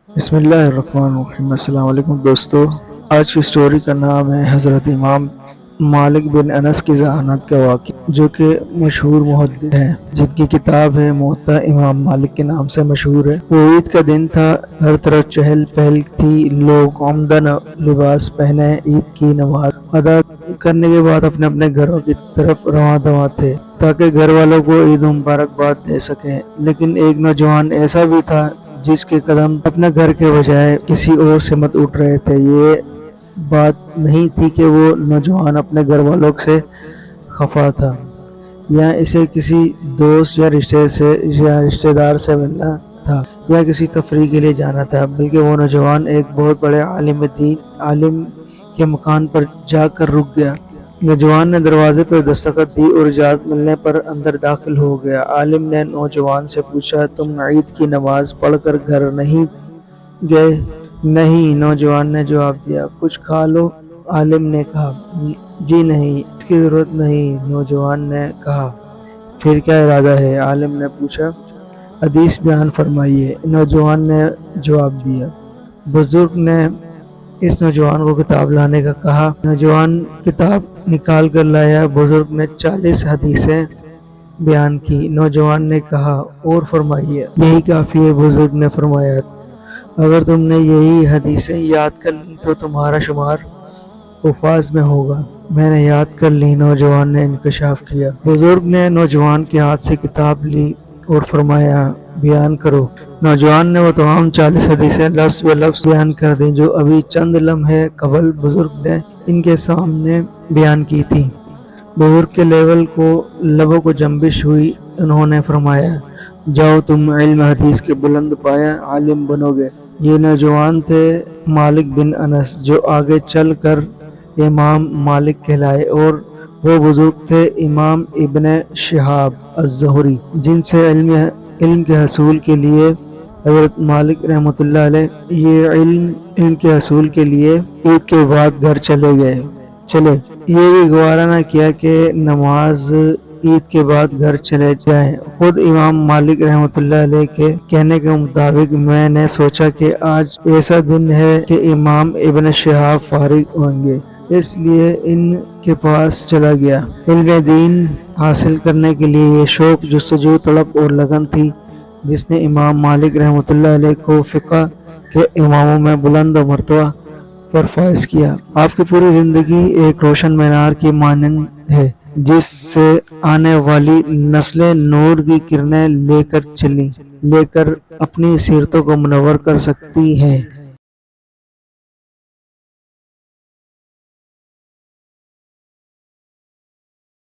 بسم اللہ الرحمن الرحیم۔ السلام علیکم دوستو، آج کی سٹوری کا نام ہے حضرت امام مالک بن انس کی ذہانت کا واقعہ، جو کہ مشہور محدث ہیں جن کی کتاب ہے موطا امام مالک کے نام سے مشہور ہے۔ وہ عید کا دن تھا، ہر طرف چہل پہل تھی، لوگ عمدہ لباس پہنے عید کی نماز ادا کرنے کے بعد اپنے اپنے گھروں کی طرف رواں دواں تھے تاکہ گھر والوں کو عید مبارکباد دے سکیں۔ لیکن ایک نوجوان ایسا بھی تھا جس کے قدم اپنے گھر کے بجائے کسی اور سمت اٹھ رہے تھے۔ یہ بات نہیں تھی کہ وہ نوجوان اپنے گھر والوں سے خفا تھا یا اسے کسی دوست یا رشتہ دار سے ملنا تھا یا کسی تفریح کے لیے جانا تھا، بلکہ وہ نوجوان ایک بہت بڑے عالم کے مکان پر جا کر رک گیا۔ نوجوان نے دروازے پر دستک دی اور اجازت ملنے پر اندر داخل ہو گیا۔ عالم نے نوجوان سے پوچھا، تم عید کی نماز پڑھ کر گھر نہیں گئے؟ نہیں، نوجوان نے جواب دیا۔ کچھ کھا لو، عالم نے کہا۔ جی نہیں، اس کی ضرورت نہیں، نوجوان نے کہا۔ پھر کیا ارادہ ہے؟ عالم نے پوچھا۔ حدیث بیان فرمائیے، نوجوان نے جواب دیا۔ بزرگ نے اس نوجوان کو کتاب لانے کا کہا۔ نوجوان کتاب نکال کر لایا۔ بزرگ نے 40 حدیثیں بیان کی۔ نوجوان نے کہا، اور فرمائیے۔ یہی کافی ہے، بزرگ نے فرمایا۔ اگر تم نے یہی حدیثیں یاد کر لی تو تمہارا شمار حفاظ میں ہوگا۔ میں نے یاد کر لی، نوجوان نے انکشاف کیا۔ بزرگ نے نوجوان کے ہاتھ سے کتاب لی اور فرمایا، بیان کرو۔ نوجوان نے وہ تمام 40 حدیثیں لفظ بہ لفظ بیان کر دیں جو ابھی چند لمحے قبل بزرگ نے ان کے سامنے بیان کی تھی۔ بزرگ کے لبوں کو جنبش ہوئی۔ انہوں نے فرمایا، جاؤ، تم علم حدیث کے بلند پایہ عالم بنو گے۔ یہ نوجوان تھے مالک بن انس، جو آگے چل کر امام مالک کہلائے، اور وہ بزرگ تھے امام ابن شہاب الزہری، جن سے علم کے حصول کے لیے حضرت مالک رحمۃ اللہ علیہ یہ علم کے حصول کے لیے عید کے بعد گھر چلے۔ یہ بھی گوارا نہ کیا کہ نماز عید کے بعد گھر چلے جائیں۔ خود امام مالک رحمۃ اللہ علیہ کے کہنے کے مطابق میں نے سوچا کہ آج ایسا دن ہے کہ امام ابن شہاب فارغ ہوں گے، اس لیے ان کے پاس چلا گیا۔ علم دین حاصل کرنے کے لیے یہ شوق، جستجو، طلب اور لگن تھی جس نے امام مالک رحمۃ اللہ علیہ کو فقہ کے اماموں میں بلند مرتبہ پر فائز کیا۔ آپ کی پوری زندگی ایک روشن مینار کی مانند ہے جس سے آنے والی نسلیں نور کی کرنیں لے کر اپنی سیرتوں کو منور کر سکتی ہیں۔